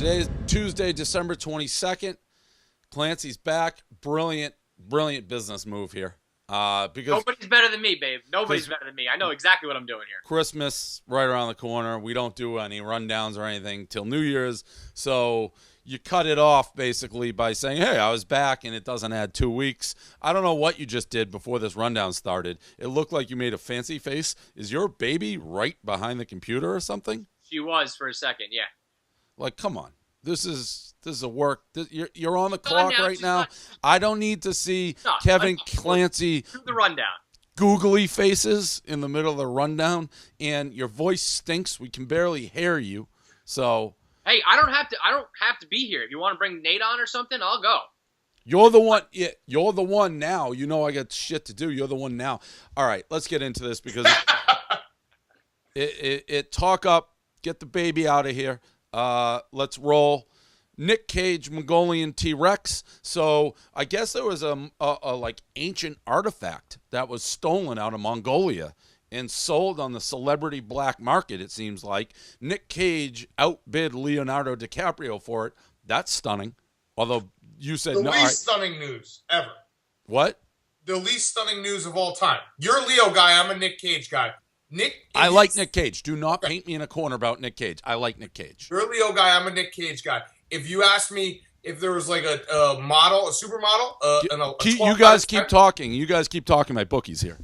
Today is Tuesday, December 22nd. Clancy's back. Brilliant business move here. Because nobody's better than me, babe. Nobody's better than me. I know exactly what I'm doing here. Christmas right around the corner. We don't do any rundowns or anything till New Year's. So you cut it off basically by saying, hey, I was back, and it doesn't add 2 weeks. I don't know what you just did before this rundown started. It looked like you made a fancy face. Is your baby right behind the computer or something? She was for a second, yeah. Like, come on. This is a work. You're on the clock right now. I don't need to see Kevin Clancy do the rundown. Googly faces in the middle of the rundown, and your voice stinks. We can barely hear you. So hey, I don't have to be here. If you want to bring Nate on or something, I'll go. You're the one. Yeah, you're the one now. You know I got shit to do. You're the one now. All right, let's get into this because it talk up. Get the baby out of here. Let's roll. Nick Cage, Mongolian T-Rex. So I guess there was a like ancient artifact that was stolen out of Mongolia and sold on the celebrity black market, it seems like. Nick Cage outbid Leonardo DiCaprio for it. That's stunning. Although you said the no. least stunning news ever. What? The least stunning news of all time. You're a Leo guy. I'm a Nick Cage guy. I like Nick Cage. Do not paint me in a corner about Nick Cage. I like Nick Cage. You're a Leo guy. I'm a Nick Cage guy. If you asked me if there was like a model, a supermodel, you guys keep talking. You guys keep talking. My bookie's here.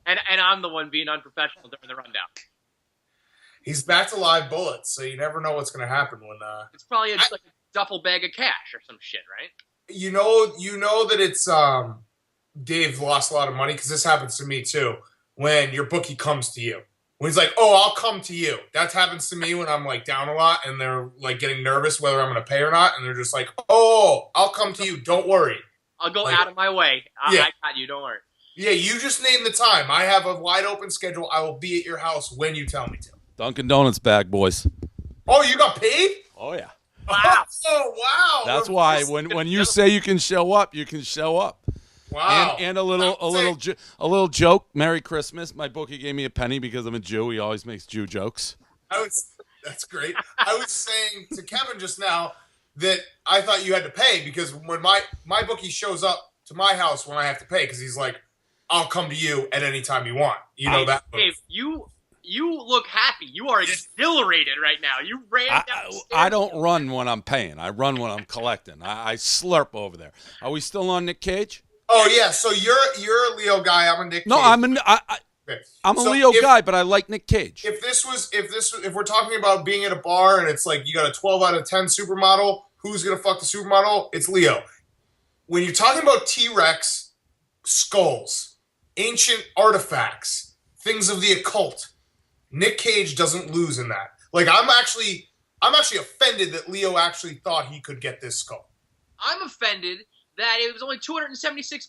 And I'm the one being unprofessional during the rundown. He's back to live bullets, so you never know what's going to happen when. It's probably like a duffel bag of cash or some shit, right? You know that it's Dave lost a lot of money because this happens to me too. When your bookie comes to you, when he's like, "Oh, I'll come to you." That happens to me when I'm like down a lot and they're like getting nervous whether I'm going to pay or not, and they're just like, "Oh, I'll come to you. Don't worry. I'll go out of my way. I got you. Don't worry." Yeah, you just name the time. I have a wide open schedule. I will be at your house when you tell me to. Dunkin' Donuts bag, boys. Oh, you got paid? Oh yeah. Wow. Oh wow. That's why when you say you can show up, you can show up. Wow. And a little joke. Merry Christmas. My bookie gave me a penny because I'm a Jew. He always makes Jew jokes. That's great. I was saying to Kevin just now that I thought you had to pay because when my bookie shows up to my house when I have to pay because he's like, "I'll come to you at any time you want." You know that. Dave, you look happy. You are exhilarated right now. You ran down the stairs. I don't run when I'm paying. I run when I'm collecting. I slurp over there. Are we still on Nick Cage? Oh yeah. So you're a Leo guy. I'm a Nick Cage. No, I'm a Leo guy, but I like Nick Cage. If we're talking about being at a bar and it's like you got a 12 out of 10 supermodel, who's gonna fuck the supermodel? It's Leo. When you're talking about T-Rex skulls, ancient artifacts, things of the occult, Nick Cage doesn't lose in that. Like I'm actually offended that Leo actually thought he could get this skull. I'm offended that it was only $276,000.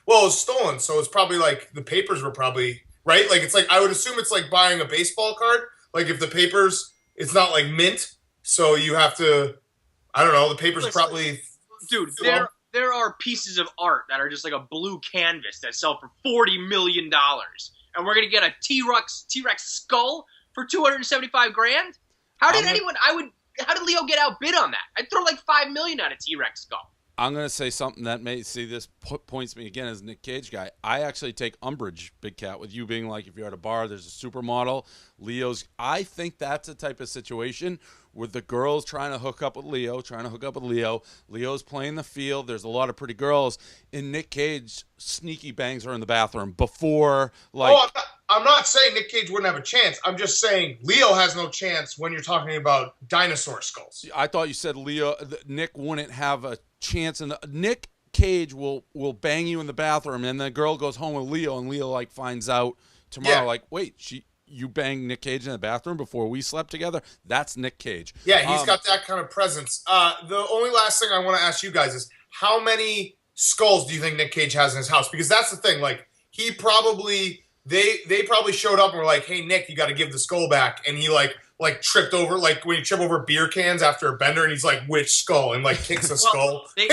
Well, it was stolen, so it's probably like the papers were probably right. Like it's like I would assume it's like buying a baseball card. Like if the papers, it's not like mint, so you have to. I don't know. The papers probably. Dude, there are pieces of art that are just like a blue canvas that sell for $40 million, and we're gonna get a T-Rex skull for $275,000. How did Leo get outbid on that? I'd throw like $5 million at a T-Rex skull. I'm going to say something that may see this points me again as a Nick Cage guy. I actually take umbrage, Big Cat, with you being like if you're at a bar, there's a supermodel, Leo's. I think that's the type of situation where the girl's trying to hook up with Leo, Leo's playing the field. There's a lot of pretty girls. And Nick Cage sneaky bangs her in the bathroom before like. Oh, I'm not saying Nick Cage wouldn't have a chance. I'm just saying Leo has no chance when you're talking about dinosaur skulls. I thought you said Nick wouldn't have a chance. And Nick Cage will bang you in the bathroom, and the girl goes home with Leo, and Leo like finds out tomorrow, like, wait, you banged Nick Cage in the bathroom before we slept together? That's Nick Cage. Yeah, he's got that kind of presence. The only last thing I want to ask you guys is how many skulls do you think Nick Cage has in his house? Because that's the thing. Like he probably. They probably showed up and were like, "Hey Nick, you got to give the skull back," and he like tripped over like when you trip over beer cans after a bender, and he's like, "Which skull?" and like kicks a skull. They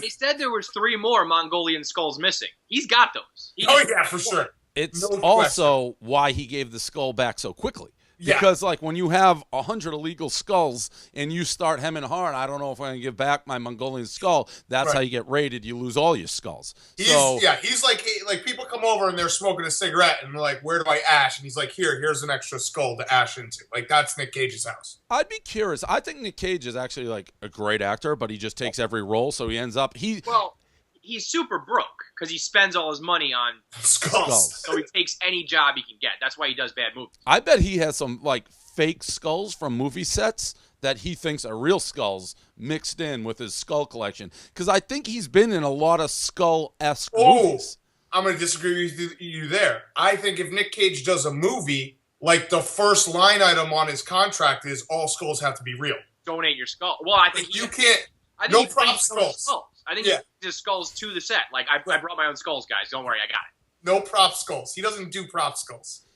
said there was 3 more Mongolian skulls missing. He's got those. Oh yeah, for sure. It's also why he gave the skull back so quickly Yeah. Because, like, when you have 100 illegal skulls and you start hemming hard, I don't know if I'm going to give back my Mongolian skull. That's Right. how you get raided. You lose all your skulls. He's like people come over and they're smoking a cigarette and they're like, "Where do I ash?" And he's like, "Here's an extra skull to ash into." Like that's Nick Cage's house. I'd be curious. I think Nick Cage is actually, like, a great actor, but he just takes every role, so he ends up Well, he's super broke because he spends all his money on Skulls. so he takes any job he can get. That's why he does bad movies. I bet he has some, like, fake skulls from movie sets that he thinks are real skulls mixed in with his skull collection. Because I think he's been in a lot of skull-esque movies. I'm going to disagree with you there. I think if Nick Cage does a movie, like the first line item on his contract is all skulls have to be real. Donate your skull. Well, I think You can't. I think No he brings prop his own skulls. I think Yeah. he brings his skulls to the set. Like I brought my own skulls, guys. Don't worry, I got it. No prop skulls. He doesn't do prop skulls.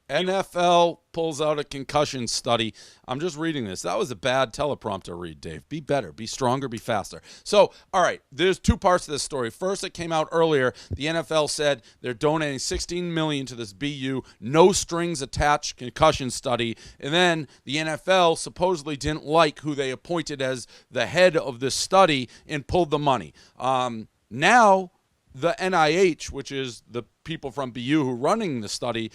NFL pulls out a concussion study. I'm just reading this. That was a bad teleprompter read, Dave. Be better, be stronger, be faster. So, all right, there's two parts to this story. First, it came out earlier. The NFL said they're donating $16 million to this BU no strings attached concussion study. And then the NFL supposedly didn't like who they appointed as the head of this study and pulled the money. Now the NIH, which is the people from BU who are running the study,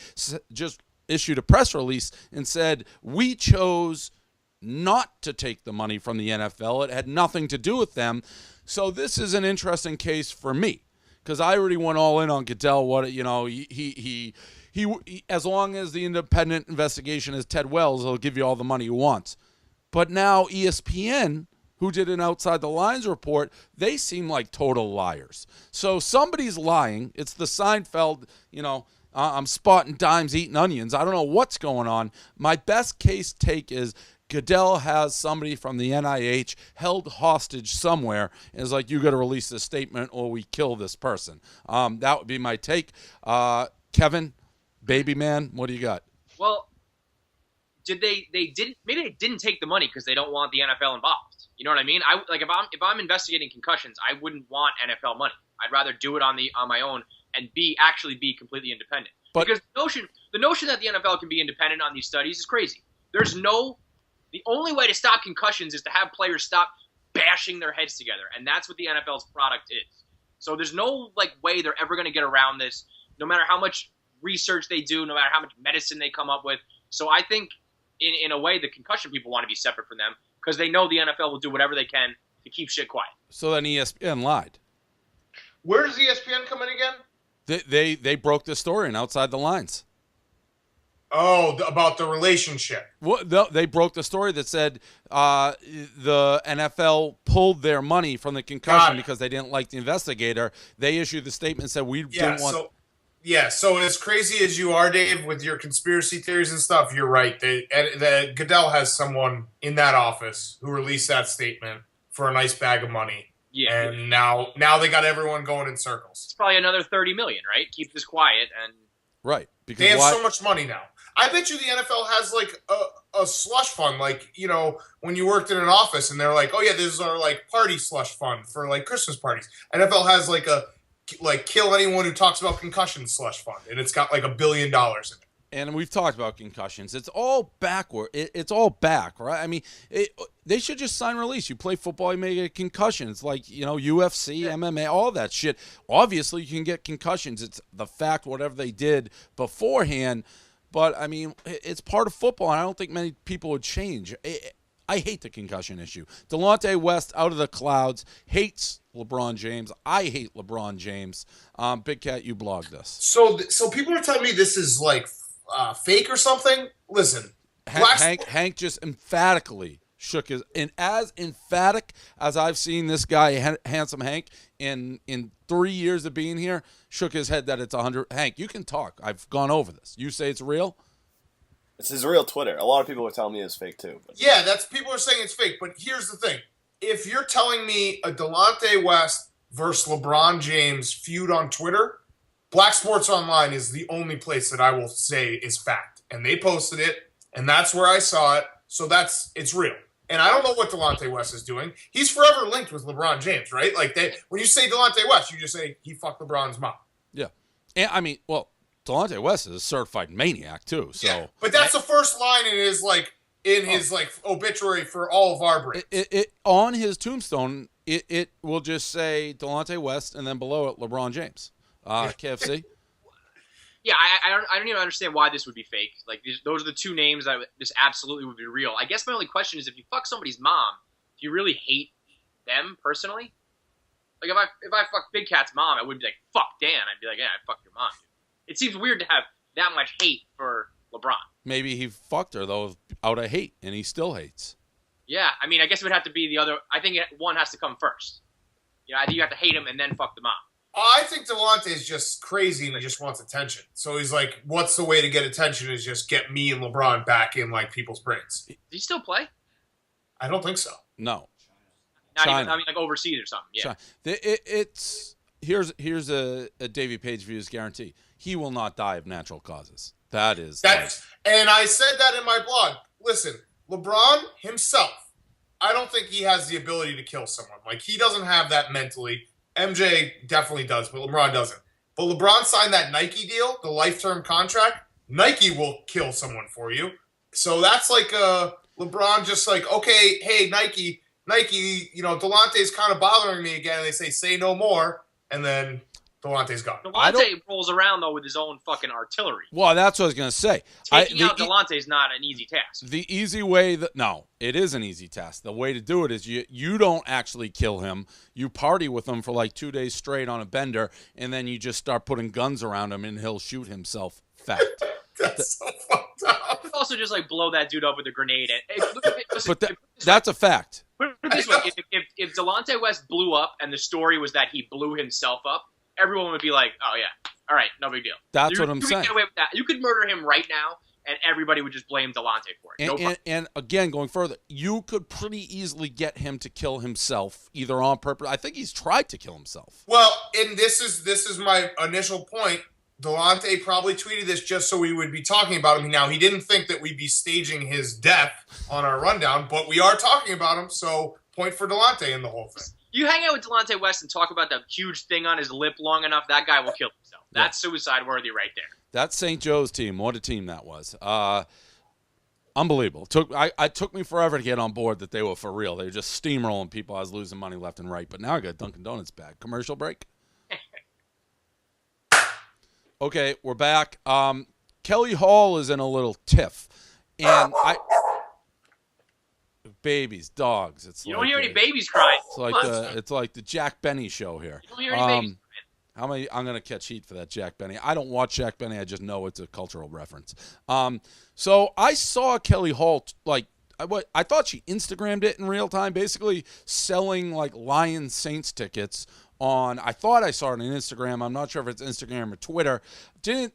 just issued a press release and said, we chose not to take the money from the NFL. It had nothing to do with them. So this is an interesting case for me because I already went all in on Goodell. What, you know, he as long as the independent investigation is Ted Wells, he'll give you all the money he wants. But now ESPN, who did an Outside the Lines report, they seem like total liars. So somebody's lying. It's the Seinfeld, you know, I'm spotting dimes, eating onions. I don't know what's going on. My best case take is Goodell has somebody from the NIH held hostage somewhere and is like, you got to release this statement or we kill this person. That would be my take. Kevin, baby man, what do you got? Well, maybe they didn't take the money because they don't want the NFL involved. You know what I mean? If I'm investigating concussions, I wouldn't want NFL money. I'd rather do it on my own and actually be completely independent. Because the notion that the NFL can be independent on these studies is crazy. The only way to stop concussions is to have players stop bashing their heads together, and that's what the NFL's product is. So there's no way they're ever going to get around this, no matter how much research they do, no matter how much medicine they come up with. So I think in a way the concussion people want to be separate from them because they know the NFL will do whatever they can to keep shit quiet. So then ESPN lied. Where does ESPN come in again? They broke the story and Outside the Lines. Oh, about the relationship. Well, they broke the story that said the NFL pulled their money from the concussion because they didn't like the investigator. They issued the statement and said we didn't want. So as crazy as you are, Dave, with your conspiracy theories and stuff, you're right. Goodell has someone in that office who released that statement for a nice bag of money. Yeah. And now they got everyone going in circles. It's probably another $30 million, right? Keep this quiet and. Right. Because they have so much money now. I bet you the NFL has like a slush fund, like, you know, when you worked in an office and they're like, oh yeah, this is our like party slush fund for like Christmas parties. NFL has like a kill anyone who talks about concussion slush fund, and it's got like $1 billion in it. And we've talked about concussions. It's all backward. It's all back, right? I mean, they should just sign release. You play football, you may get a concussion. It's like, you know, UFC, MMA, all that shit. Obviously, you can get concussions. It's the fact, whatever they did beforehand. But, I mean, it's part of football, and I don't think many people would change. I hate the concussion issue. Delonte West out of the clouds, hates LeBron James. I hate LeBron James. Big Cat, you blogged this. So people are telling me this is like fake or something. Listen, Hank just emphatically shook his, and as emphatic as I've seen this guy, Handsome Hank, in 3 years of being here, shook his head that it's 100. Hank, you can talk. I've gone over this. You say it's real? It's his real Twitter. A lot of people are telling me it's fake too. But. Yeah, people are saying it's fake. But here's the thing: if you're telling me a Delonte West versus LeBron James feud on Twitter, Black Sports Online is the only place that I will say is fact, and they posted it, and that's where I saw it. So it's real. And I don't know what Delonte West is doing. He's forever linked with LeBron James, right? Like when you say Delonte West, you just say he fucked LeBron's mom. Yeah, and I mean, well, Delonte West is a certified maniac too. So, yeah, but that's the first line in his obituary for all of our brands. It on his tombstone, it will just say Delonte West, and then below it LeBron James. KFC. Yeah, I don't even understand why this would be fake. Like, those are the two names that this absolutely would be real. I guess my only question is, if you fuck somebody's mom, do you really hate them personally? Like, if I fucked Big Cat's mom, I wouldn't be like, fuck Dan. I'd be like, yeah, I fucked your mom. It seems weird to have that much hate for LeBron. Maybe he fucked her, though, out of hate, and he still hates. Yeah, I mean, I guess it would have to be the other. I think one has to come first. You know, I think you have to hate him and then fuck the mom. I think Delonte is just crazy and he just wants attention. So he's like, what's the way to get attention is just get me and LeBron back in, like, people's brains. Does he still play? I don't think so. No. Not even, I mean, like, overseas or something. Yeah. It's here's a Davey Page views guarantee. He will not die of natural causes. That's and I said that in my blog. Listen, LeBron himself, I don't think he has the ability to kill someone. Like, he doesn't have that mentally. MJ definitely does, but LeBron doesn't. But LeBron signed that Nike deal, the life-term contract. Nike will kill someone for you. So that's like LeBron just like, okay, hey, Nike, you know, Delonte's kind of bothering me again. And they say no more. And then Delonte's gone. Delonte rolls around, though, with his own fucking artillery. Well, that's what I was going to say. Taking out Delonte's not an easy task. The easy way no, it is an easy task. The way to do it is you don't actually kill him. You party with him for like 2 days straight on a bender, and then you just start putting guns around him, and he'll shoot himself. Fact. That's so fucked up. You could also just like blow that dude up with a grenade. That's a fact. Put it this way: if Delonte West blew up and the story was that he blew himself up, everyone would be like, "Oh yeah, all right, no big deal." That's what I'm saying. Get away with that. You could murder him right now, and everybody would just blame Delonte for it. And again, going further, you could pretty easily get him to kill himself, either on purpose. I think he's tried to kill himself. Well, and this is my initial point. Delonte probably tweeted this just so we would be talking about him. Now, he didn't think that we'd be staging his death on our rundown, but we are talking about him, so point for Delonte in the whole thing. You hang out with Delonte West and talk about that huge thing on his lip long enough, that guy will kill himself. That's suicide worthy right there. That's St. Joe's team. What a team that was. Unbelievable. It took me forever to get on board that they were for real. They were just steamrolling people. I was losing money left and right, but now I got Dunkin' Donuts back. Commercial break? Okay, we're back. Kelly Hall is in a little tiff, and babies, dogs. You don't hear any babies crying. It's like the Jack Benny show here. You don't hear any babies crying. I'm gonna catch heat for that Jack Benny. I don't watch Jack Benny. I just know it's a cultural reference. So I saw Kelly Hall I thought she Instagrammed it in real time, basically selling like Lions Saints tickets. I thought I saw it on Instagram. I'm not sure if it's Instagram or Twitter. In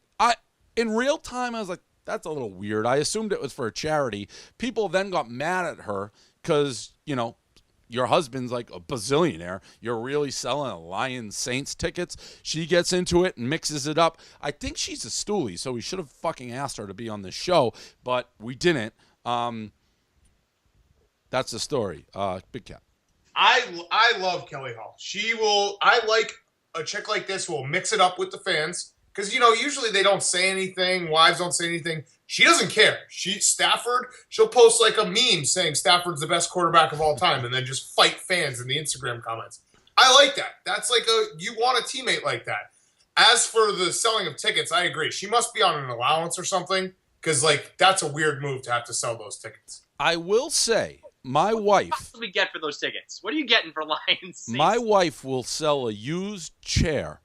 real time, I was like, that's a little weird. I assumed it was for a charity. People then got mad at her because, you know, your husband's like a bazillionaire. You're really selling a Lions Saints tickets. She gets into it and mixes it up. I think she's a stoolie, so we should have fucking asked her to be on this show, but we didn't. That's the story. Big Cat. I love Kelly Hall. I like a chick like this who will mix it up with the fans. Because, you know, usually they don't say anything. Wives don't say anything. She doesn't care. She'll post like a meme saying Stafford's the best quarterback of all time and then just fight fans in the Instagram comments. I like that. That's like you want a teammate like that. As for the selling of tickets, I agree. She must be on an allowance or something because, like, that's a weird move to have to sell those tickets. I will say, my wife. What do we get for those tickets? What are you getting for Lions? My wife will sell a used chair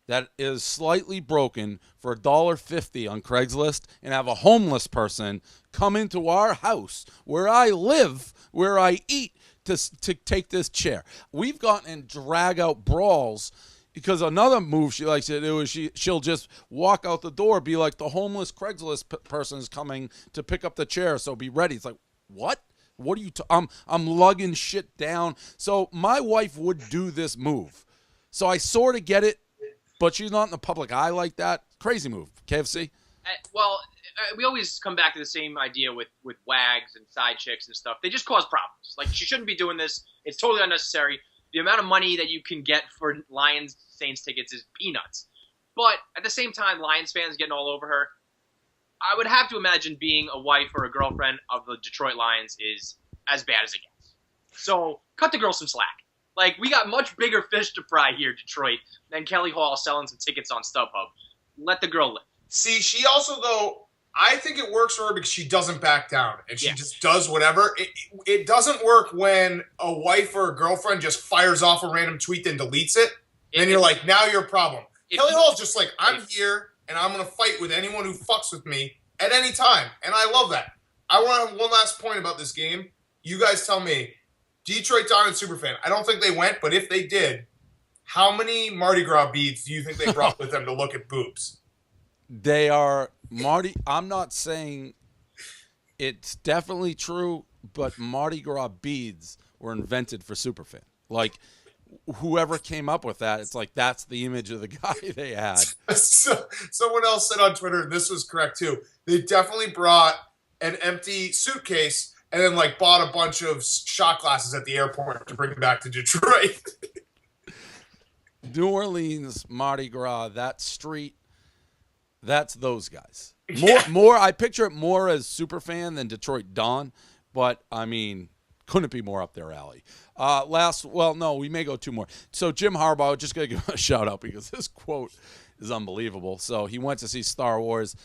that is slightly broken for $1.50 on Craigslist and have a homeless person come into our house where I live, where I eat, to take this chair. We've gotten in drag-out brawls because another move she likes to do is she'll just walk out the door, be like, the homeless Craigslist person is coming to pick up the chair, so be ready. It's like, what? What are you? I'm lugging shit down. So my wife would do this move. So I sort of get it, but she's not in the public eye like that. Crazy move. KFC? We always come back to the same idea with wags and side chicks and stuff. They just cause problems. Like, she shouldn't be doing this. It's totally unnecessary. The amount of money that you can get for Lions Saints tickets is peanuts. But at the same time, Lions fans getting all over her. I would have to imagine being a wife or a girlfriend of the Detroit Lions is as bad as it gets. So cut the girl some slack. Like, we got much bigger fish to fry here, Detroit, than Kelly Hall selling some tickets on StubHub. Let the girl live. See, she also, though, I think it works for her because she doesn't back down and she just does whatever. It doesn't work when a wife or a girlfriend just fires off a random tweet and deletes it. And you're like, now you're a problem. Kelly Hall's just like, I'm here and I'm going to fight with anyone who fucks with me at any time. And I love that. I want to have one last point about this game. You guys tell me, Detroit Diamond Superfan, I don't think they went, but if they did, how many Mardi Gras beads do you think they brought with them to look at boobs? They are Marty. I'm not saying it's definitely true, but Mardi Gras beads were invented for Superfan. Like, whoever came up with that, it's like that's the image of the guy they had. So, someone else said on Twitter, and this was correct too, they definitely brought an empty suitcase and then like bought a bunch of shot glasses at the airport to bring back to Detroit. New Orleans, Mardi Gras, that street. That's those guys. More. I picture it more as Superfan than Detroit Dawn, but I mean, couldn't be more up their alley. We may go two more. So Jim Harbaugh, just gonna give him a shout out because this quote is unbelievable. So he went to see Star Wars.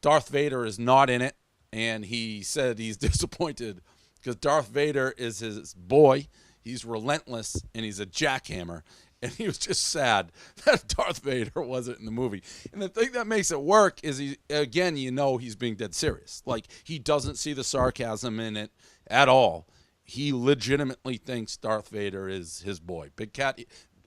Darth Vader is not in it, and he said he's disappointed because Darth Vader is his boy. He's relentless and he's a jackhammer. And he was just sad that Darth Vader wasn't in the movie. And the thing that makes it work is, he's being dead serious. Like, he doesn't see the sarcasm in it at all. He legitimately thinks Darth Vader is his boy. Big Cat,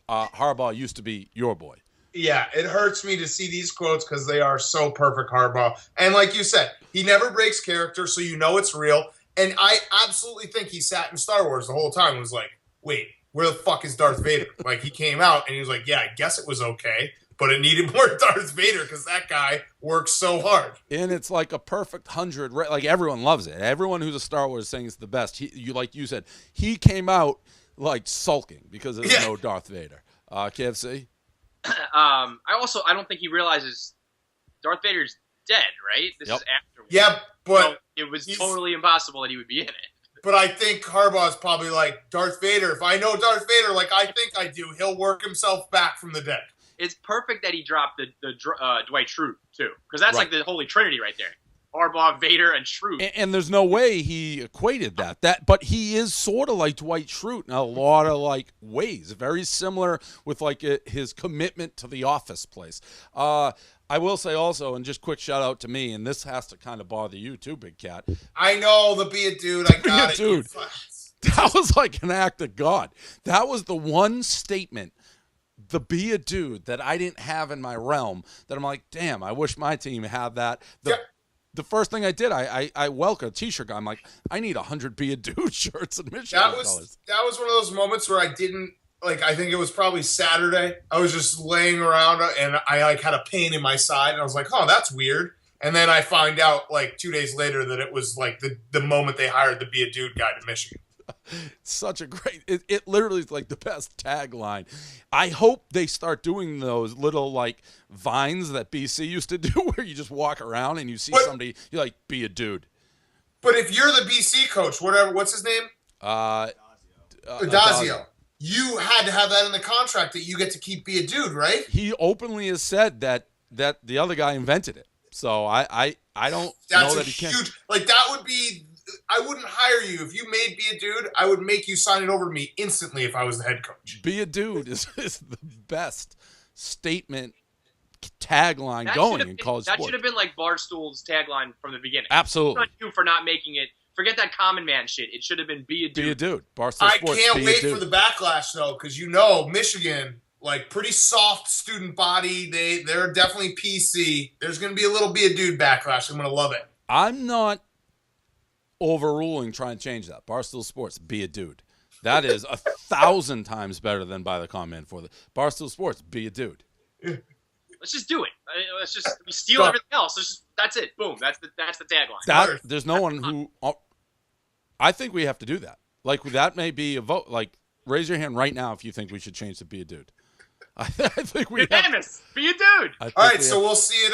Harbaugh used to be your boy. Yeah, it hurts me to see these quotes because they are so perfect, Harbaugh. And like you said, he never breaks character, so you know it's real. And I absolutely think he sat in Star Wars the whole time and was like, wait, where the fuck is Darth Vader? Like, he came out and he was like, yeah, I guess it was okay, but it needed more Darth Vader because that guy works so hard. And it's like a perfect 100. Like, everyone loves it. Everyone who's a Star Wars saying it's the best. Like you said, he came out like sulking because there's no Darth Vader. KFC? I don't think he realizes Darth Vader's dead, right? This is after. Yeah, but so it was totally impossible that he would be in it. But I think Harbaugh's probably like, Darth Vader, if I know Darth Vader like I think I do, he'll work himself back from the dead. It's perfect that he dropped the Dwight Schrute, too. Because that's like the holy trinity right there. Harbaugh, Vader, and Schrute. And there's no way he equated that. But he is sort of like Dwight Schrute in a lot of like ways. Very similar with like his commitment to the office place. I will say also, and just quick shout out to me, and this has to kind of bother you too, Big Cat. I know, the be a dude. I got it. Dude. That was like an act of God. That was the one statement, the be a dude, that I didn't have in my realm, that I'm like, damn, I wish my team had that. The first thing I did, I welcomed a T-shirt guy. I'm like, I need 100 be a dude shirts in Michigan. That was one of those moments where I didn't, like, I think it was probably Saturday. I was just laying around and I like had a pain in my side and I was like, oh, that's weird. And then I find out like 2 days later that it was like the moment they hired the Be a Dude guy to Michigan. Such a great, it literally is like the best tagline. I hope they start doing those little like vines that BC used to do where you just walk around and you see somebody, you're like, be a dude. But if you're the BC coach, what's his name? Adazio. You had to have that in the contract that you get to keep be a dude, right? He openly has said that the other guy invented it. So I don't know that he can. Huge, like that would be, I wouldn't hire you. If you made be a dude, I would make you sign it over to me instantly if I was the head coach. Be a dude is the best statement tagline going in college sports. That should have been like Barstool's tagline from the beginning. Absolutely. Not you for not making it. Forget that common man shit. It should have been be a dude. Be a dude. Barstool Sports. I can't wait for the backlash though, because Michigan, like pretty soft student body. They're definitely PC. There's going to be a little be a dude backlash. I'm going to love it. I'm not overruling trying to change that. Barstool Sports, be a dude. That is 1,000 times better than by the comment for the Barstool Sports, be a dude. Let's just do it. Let's just steal everything else. That's it. Boom. That's the tagline. There's no one who. I think we have to do that. Like, that may be a vote. Like, raise your hand right now if you think we should change to be a dude. I think we have. Unanimous. Be a dude. All right, so we'll see it.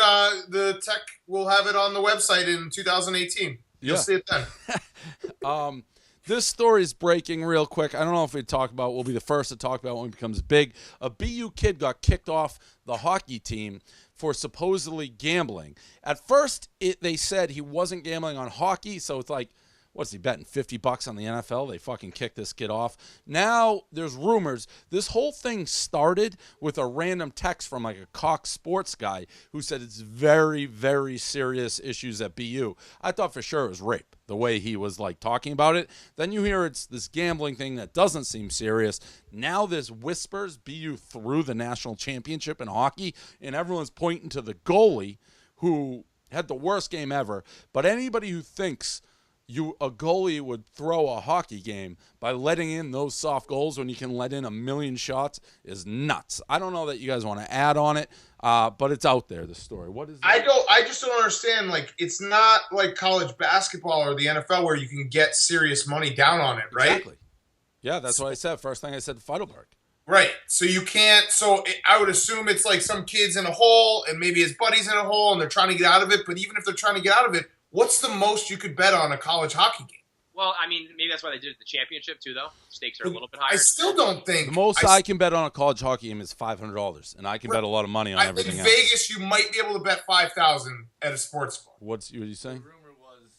The tech, we'll have it on the website in 2018. You'll see it then. This story is breaking real quick. I don't know if we'd talk about it. We'll be the first to talk about it when it becomes big. A BU kid got kicked off the hockey team for supposedly gambling. At first, they said he wasn't gambling on hockey, so it's like, what's he betting, $50 on the NFL? They fucking kicked this kid off. Now there's rumors. This whole thing started with a random text from like a Cox Sports guy who said it's very, very serious issues at BU. I thought for sure it was rape, the way he was like talking about it. Then you hear it's this gambling thing that doesn't seem serious. Now there's whispers BU threw the national championship in hockey, and everyone's pointing to the goalie who had the worst game ever. But anybody who thinks a goalie would throw a hockey game by letting in those soft goals when you can let in a million shots is nuts. I don't know that you guys want to add on it, but it's out there, the story. What is that? I just don't understand. Like, it's not like college basketball or the NFL where you can get serious money down on it, right? Exactly. Yeah, that's what I said. First thing I said to Feidelberg. Right. So you can't. I would assume it's like some kid's in a hole and maybe his buddy's in a hole and they're trying to get out of it. But even if they're trying to get out of it, what's the most you could bet on a college hockey game? Well, I mean, maybe that's why they did it at the championship, too, though. Stakes are a little bit higher. I still don't think. The most I can bet on a college hockey game is $500, and I can bet a lot of money on everything else. In Vegas, you might be able to bet $5,000 at a sports book. What are you saying? The rumor was,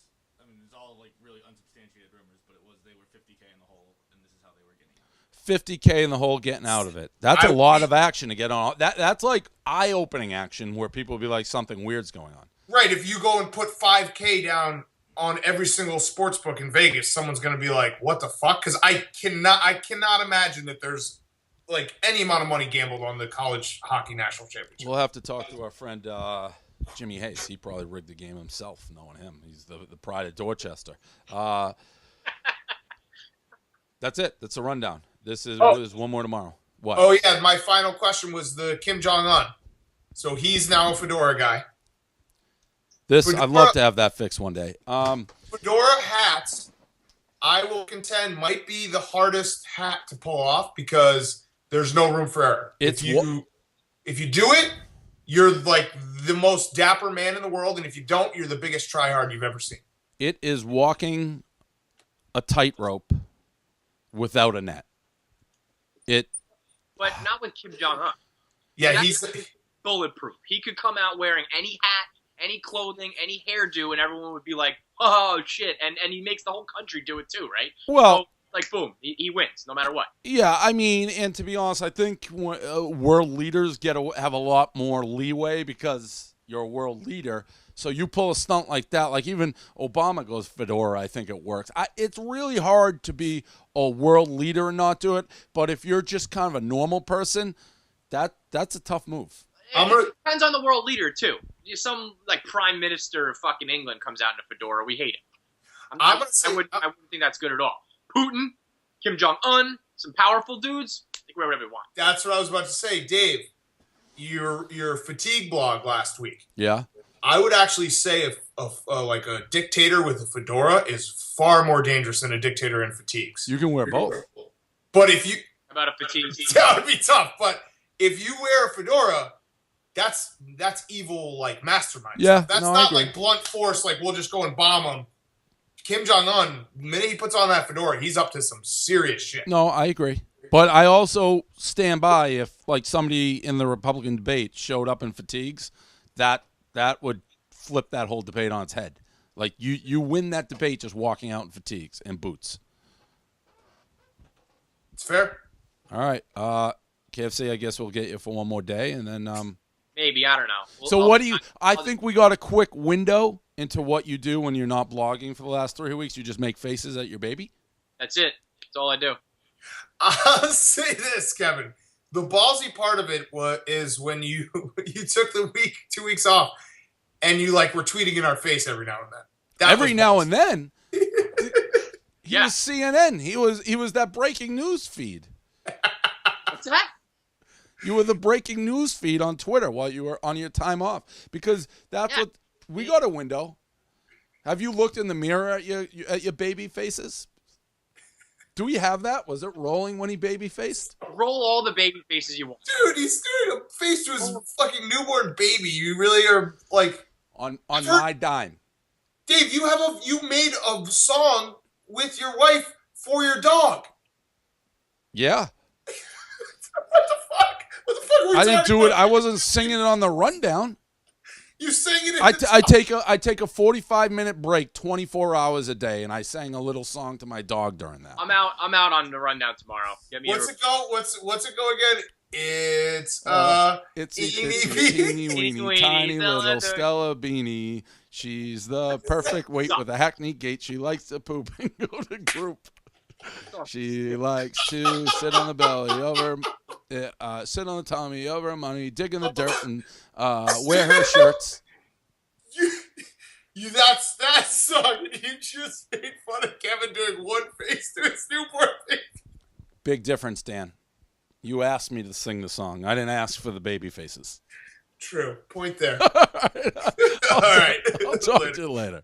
I mean, it's all like really unsubstantiated rumors, but it was they were $50K in the hole, and this is how they were getting out. $50K in the hole, getting out of it. That's a lot of action to get on. That's like eye-opening action where people will be like, something weird's going on. Right. If you go and put $5K down on every single sports book in Vegas, someone's going to be like, what the fuck? Because I cannot imagine that there's like any amount of money gambled on the college hockey national championship. We'll have to talk to our friend Jimmy Hayes. He probably rigged the game himself, knowing him. He's the pride of Dorchester. That's it. That's a rundown. There's one more tomorrow. What? Oh, yeah. My final question was the Kim Jong-un. So he's now a fedora guy. I'd love to have that fixed one day. Fedora hats, I will contend, might be the hardest hat to pull off because there's no room for error. If you do it, you're like the most dapper man in the world, and if you don't, you're the biggest tryhard you've ever seen. It is walking a tightrope without a net. But not with Kim Jong-un. Yeah, he's bulletproof. He could come out wearing any hat, any clothing, any hairdo, and everyone would be like, oh, shit. And he makes the whole country do it too, right? Well, so, like, boom, he wins no matter what. Yeah, I mean, and to be honest, I think world leaders have a lot more leeway because you're a world leader. So you pull a stunt like that, like even Obama goes fedora, I think it works. It's really hard to be a world leader and not do it. But if you're just kind of a normal person, that's a tough move. It depends on the world leader, too. Some, like, prime minister of fucking England comes out in a fedora. We hate him. I wouldn't think that's good at all. Putin, Kim Jong-un, some powerful dudes, they can wear whatever they want. That's what I was about to say. Dave, your fatigue blog last week. Yeah. I would actually say like a dictator with a fedora is far more dangerous than a dictator in fatigues. You can wear both. But if you... About a fatigue. That would be tough. But if you wear a fedora... That's evil, like, mastermind. Yeah, that's not like blunt force, like we'll just go and bomb them. Kim Jong-un, the minute he puts on that fedora, he's up to some serious shit. No, I agree. But I also stand by if, like, somebody in the Republican debate showed up in fatigues, that would flip that whole debate on its head. Like, you win that debate just walking out in fatigues and boots. It's fair. All right. KFC, I guess we'll get you for one more day, and then... Maybe, I don't know. So what do you... I think we got a quick window into what you do when you're not blogging for the last 3 weeks. You just make faces at your baby? That's it. That's all I do. I'll say this, Kevin. The ballsy part of it is when you took the 2 weeks off and you, like, were tweeting in our face every now and then. Every now and then? He was CNN. He was that breaking news feed. What's that? You were the breaking news feed on Twitter while you were on your time off because that's what we got a window. Have you looked in the mirror at your baby faces? Do we have that? Was it rolling when he baby faced? Roll all the baby faces you want. Dude, he's doing a face to his fucking newborn baby. You really are like On my dime. Dave, you made a song with your wife for your dog. Yeah. What the fuck? What the fuck were we I didn't talking do it. about? I wasn't singing it on the rundown. You sang it in I the take a 45-minute break 24 hours a day, and I sang a little song to my dog during that. I'm out on the rundown tomorrow. Get me What's it go? What's it go again? It's It's Eeny teeny weeny, weeny tiny Stella little Beanie. Stella Beanie. She's the perfect weight with a hackney gait. She likes to poop and go to group. She likes to sit on the belly over, sit on the tummy over her money, dig in the dirt and wear her shirts. That's that song, and you just made fun of Kevin doing one face to his newborn baby. Big difference, Dan. You asked me to sing the song. I didn't ask for the baby faces. True. Point there. All right. All right. I'll talk to you later.